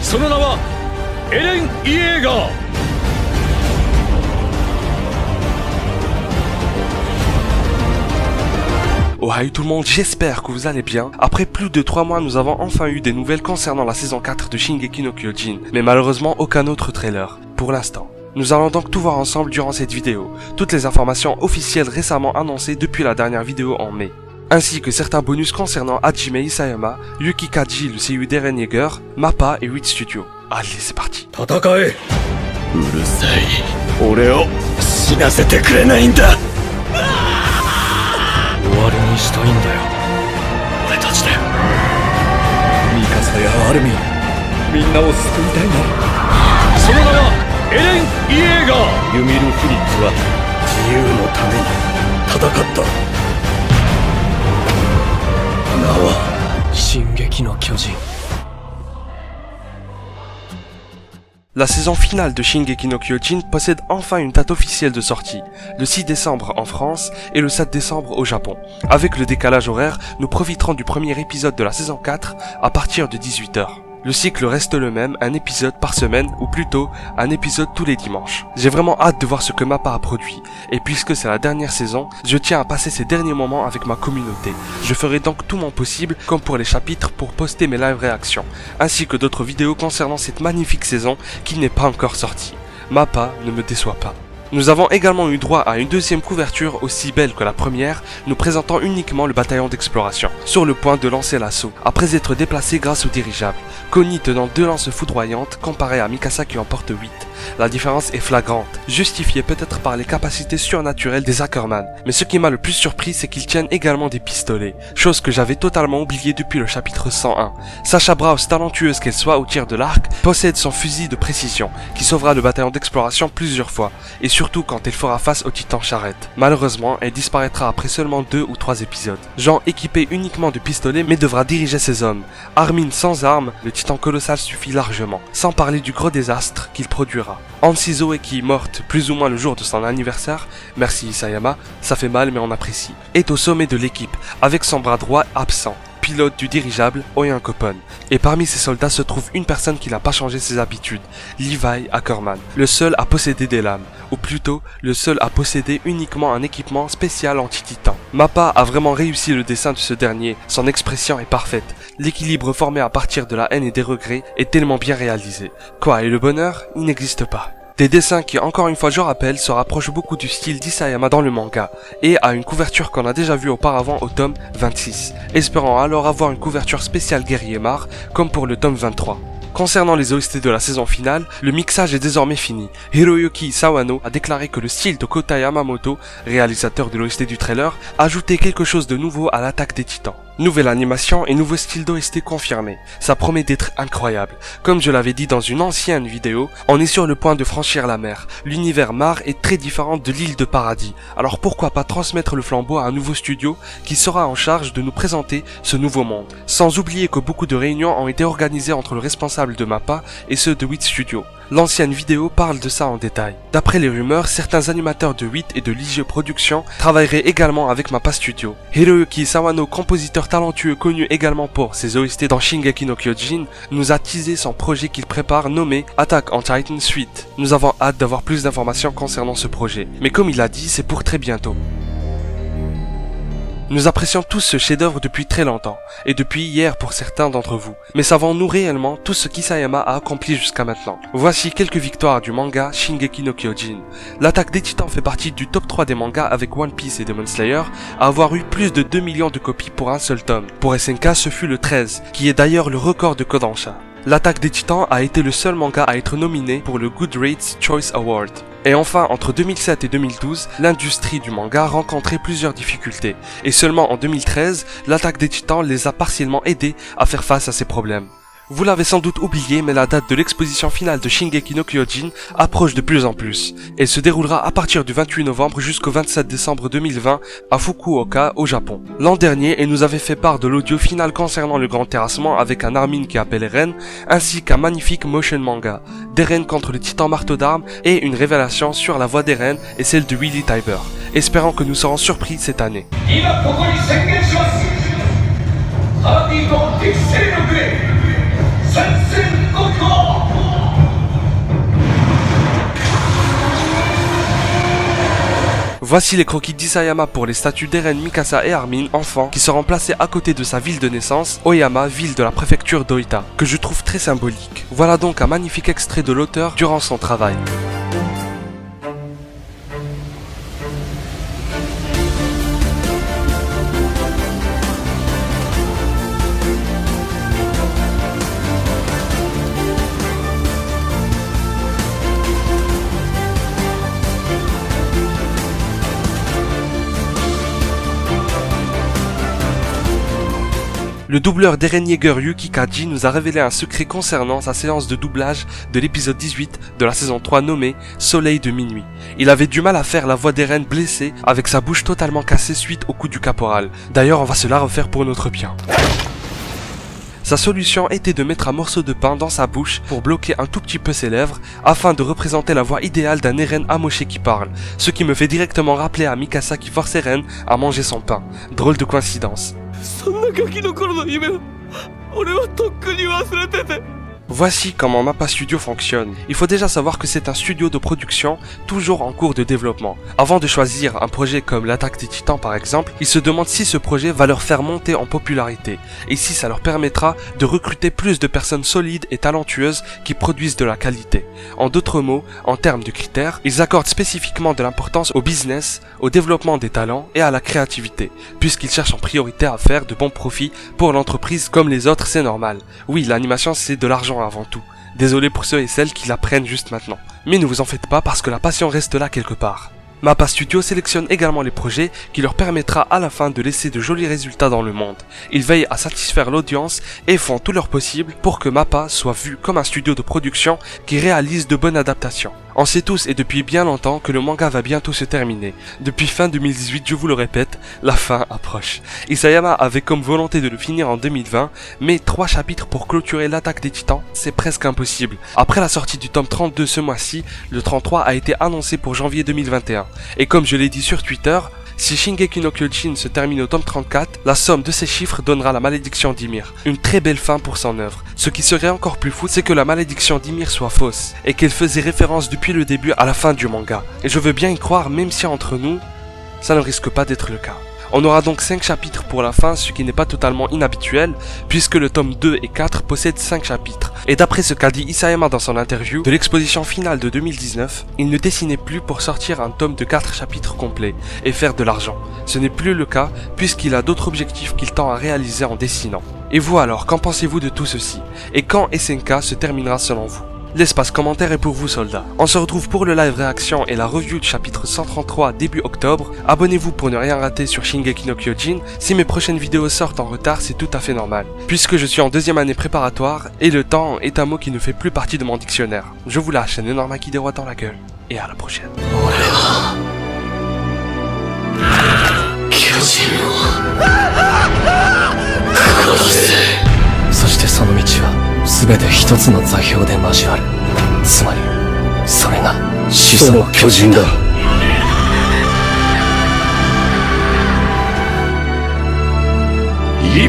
その名はエレン・イエーガー。Oh hi tout le monde, j'espère que vous allez bien. Après plus de 3 mois, nous avons enfin eu des nouvelles concernant la saison 4 de Shingeki no Kyojin, mais malheureusement aucun autre trailer, pour l'instant. Nous allons donc tout voir ensemble durant cette vidéo, toutes les informations officielles récemment annoncées depuis la dernière vidéo en mai, ainsi que certains bonus concernant Hajime Isayama, Yuki Kaji, le seiyuu d'Eren Yeager, Mappa et 8 Studio. Allez, c'est parti. 戦え。うるさい。俺を死なせてくれないんだ。終わりにしたいんだよ。俺たちで。ミカサやアルミン、みんなを救いたいんだ。その名はエレン・イエーガー。ユミル・フリッツは自由のために戦った。名は進撃の巨人。La saison finale de Shingeki no Kyojin possède enfin une date officielle de sortie, le 6 décembre en France et le 7 décembre au Japon. Avec le décalage horaire, nous profiterons du premier épisode de la saison 4 à partir de 18 h. Le cycle reste le même, un épisode par semaine, ou plutôt un épisode tous les dimanches. J'ai vraiment hâte de voir ce que Mappa a produit, et puisque c'est la dernière saison, je tiens à passer ces derniers moments avec ma communauté. Je ferai donc tout mon possible, comme pour les chapitres, pour poster mes live réactions, ainsi que d'autres vidéos concernant cette magnifique saison qui n'est pas encore sortie. Mappa ne me déçoit pas. Nous avons également eu droit à une deuxième couverture aussi belle que la première, nous présentant uniquement le bataillon d'exploration, sur le point de lancer l'assaut, après être déplacé grâce au dirigeable. Connie tenant 2 lances foudroyantes comparé à Mikasa qui en porte 8. La différence est flagrante, justifiée peut-être par les capacités surnaturelles des Ackerman. Mais ce qui m'a le plus surpris, c'est qu'ils tiennent également des pistolets, chose que j'avais totalement oubliée depuis le chapitre 101. Sasha Browse, talentueuse qu'elle soit au tir de l'arc, possède son fusil de précision, qui sauvera le bataillon d'exploration plusieurs fois, et surtout quand elle fera face au titan charrette. Malheureusement, elle disparaîtra après seulement 2 ou 3 épisodes. Jean équipé uniquement de pistolets mais devra diriger ses hommes. Armin sans armes, le titan colossal suffit largement, sans parler du gros désastre qu'il produira. Ansi Zoe qui est morte plus ou moins le jour de son anniversaire, merci Isayama, ça fait mal mais on apprécie, est au sommet de l'équipe, avec son bras droit absent, pilote du dirigeable Oyen Koppon. Et parmi ces soldats se trouve une personne qui n'a pas changé ses habitudes, Levi Ackerman, le seul à posséder des lames, ou plutôt le seul à posséder uniquement un équipement spécial anti-titan. Mappa a vraiment réussi le dessin de ce dernier, son expression est parfaite, l'équilibre formé à partir de la haine et des regrets est tellement bien réalisé. Quoi, et le bonheur, il n'existe pas. Des dessins qui, encore une fois je rappelle, se rapprochent beaucoup du style d'Isayama dans le manga, et à une couverture qu'on a déjà vue auparavant au tome 26, espérant alors avoir une couverture spéciale Guerrier Mar, comme pour le tome 23. Concernant les OST de la saison finale, le mixage est désormais fini. Hiroyuki Sawano a déclaré que le style de Kota Yamamoto, réalisateur de l'OST du trailer, ajoutait quelque chose de nouveau à l'attaque des titans. Nouvelle animation et nouveau style d'OST confirmé. Ça promet d'être incroyable. Comme je l'avais dit dans une ancienne vidéo, on est sur le point de franchir la mer. L'univers Mar est très différent de l'île de Paradis. Alors pourquoi pas transmettre le flambeau à un nouveau studio qui sera en charge de nous présenter ce nouveau monde. Sans oublier que beaucoup de réunions ont été organisées entre le responsable de Mappa et ceux de 8 Studio. L'ancienne vidéo parle de ça en détail. D'après les rumeurs, certains animateurs de 8 et de l'IG Production travailleraient également avec Mappa Studio. Hiroyuki Sawano, compositeur talentueux connu également pour ses OST dans Shingeki no Kyojin, nous a teasé son projet qu'il prépare nommé Attack on Titan Suite. Nous avons hâte d'avoir plus d'informations concernant ce projet. Mais comme il l'a dit, c'est pour très bientôt. Nous apprécions tous ce chef-d'œuvre depuis très longtemps, et depuis hier pour certains d'entre vous. Mais savons-nous réellement tout ce qu'Isayama a accompli jusqu'à maintenant? Voici quelques victoires du manga Shingeki no Kyojin. L'attaque des titans fait partie du top 3 des mangas avec One Piece et Demon Slayer, à avoir eu plus de 2 millions de copies pour un seul tome. Pour SNK, ce fut le 13, qui est d'ailleurs le record de Kodansha. L'attaque des titans a été le seul manga à être nominé pour le Goodreads Choice Award. Et enfin, entre 2007 et 2012, l'industrie du manga rencontrait plusieurs difficultés. Et seulement en 2013, l'attaque des titans les a partiellement aidés à faire face à ces problèmes. Vous l'avez sans doute oublié, mais la date de l'exposition finale de Shingeki no Kyojin approche de plus en plus. Elle se déroulera à partir du 28 novembre jusqu'au 27 décembre 2020 à Fukuoka, au Japon. L'an dernier, elle nous avait fait part de l'audio final concernant le grand terrassement avec un Armin qui appelle Eren, ainsi qu'un magnifique motion manga, d'Eren contre le titan marteau d'armes et une révélation sur la voix d'Eren et celle de Willy Tybur. Espérons que nous serons surpris cette année. Sensei Goku! Voici les croquis d'Isayama pour les statues d'Eren, Mikasa et Armin, enfants, qui seront placés à côté de sa ville de naissance, Oyama, ville de la préfecture d'Oita, que je trouve très symbolique. Voilà donc un magnifique extrait de l'auteur durant son travail. Le doubleur d'Eren Yeager Yuki Kaji nous a révélé un secret concernant sa séance de doublage de l'épisode 18 de la saison 3 nommé Soleil de minuit. Il avait du mal à faire la voix d'Eren blessée avec sa bouche totalement cassée suite au coup du caporal. D'ailleurs, on va se la refaire pour notre bien. Sa solution était de mettre un morceau de pain dans sa bouche pour bloquer un tout petit peu ses lèvres afin de représenter la voix idéale d'un Eren amoché qui parle, ce qui me fait directement rappeler à Mikasa qui force Eren à manger son pain. Drôle de coïncidence. Voici comment Mappa Studio fonctionne. Il faut déjà savoir que c'est un studio de production toujours en cours de développement. Avant de choisir un projet comme l'Attaque des Titans par exemple, ils se demandent si ce projet va leur faire monter en popularité et si ça leur permettra de recruter plus de personnes solides et talentueuses qui produisent de la qualité. En d'autres mots, en termes de critères, ils accordent spécifiquement de l'importance au business, au développement des talents et à la créativité, puisqu'ils cherchent en priorité à faire de bons profits pour l'entreprise comme les autres, c'est normal. Oui, l'animation c'est de l'argent avant tout. Désolé pour ceux et celles qui l'apprennent juste maintenant. Mais ne vous en faites pas parce que la passion reste là quelque part. Mappa Studio sélectionne également les projets qui leur permettra à la fin de laisser de jolis résultats dans le monde. Ils veillent à satisfaire l'audience et font tout leur possible pour que Mappa soit vu comme un studio de production qui réalise de bonnes adaptations. On sait tous et depuis bien longtemps que le manga va bientôt se terminer. Depuis fin 2018, je vous le répète, la fin approche. Isayama avait comme volonté de le finir en 2020, mais 3 chapitres pour clôturer l'Attaque des Titans, c'est presque impossible. Après la sortie du tome 32 ce mois-ci, le 33 a été annoncé pour janvier 2021. Et comme je l'ai dit sur Twitter, si Shingeki no Kyojin se termine au tome 34, la somme de ces chiffres donnera la malédiction d'Ymir. Une très belle fin pour son œuvre. Ce qui serait encore plus fou, c'est que la malédiction d'Ymir soit fausse, et qu'elle faisait référence depuis le début à la fin du manga. Et je veux bien y croire, même si entre nous, ça ne risque pas d'être le cas. On aura donc 5 chapitres pour la fin, ce qui n'est pas totalement inhabituel, puisque le tome 2 et 4 possèdent 5 chapitres. Et d'après ce qu'a dit Isayama dans son interview de l'exposition finale de 2019, il ne dessinait plus pour sortir un tome de 4 chapitres complets et faire de l'argent. Ce n'est plus le cas, puisqu'il a d'autres objectifs qu'il tend à réaliser en dessinant. Et vous alors, qu'en pensez-vous de tout ceci? Et quand SNK se terminera selon vous? L'espace commentaire est pour vous soldats. On se retrouve pour le live réaction et la review du chapitre 133 début octobre. Abonnez-vous pour ne rien rater sur Shingeki no Kyojin. Si mes prochaines vidéos sortent en retard, c'est tout à fait normal, puisque je suis en 2e année préparatoire et le temps est un mot qui ne fait plus partie de mon dictionnaire. Je vous lâche un énorme qui déroite dans la gueule et à la prochaine.「全て一つの座標で交わる」「つまりそれが始祖の巨人だ」「一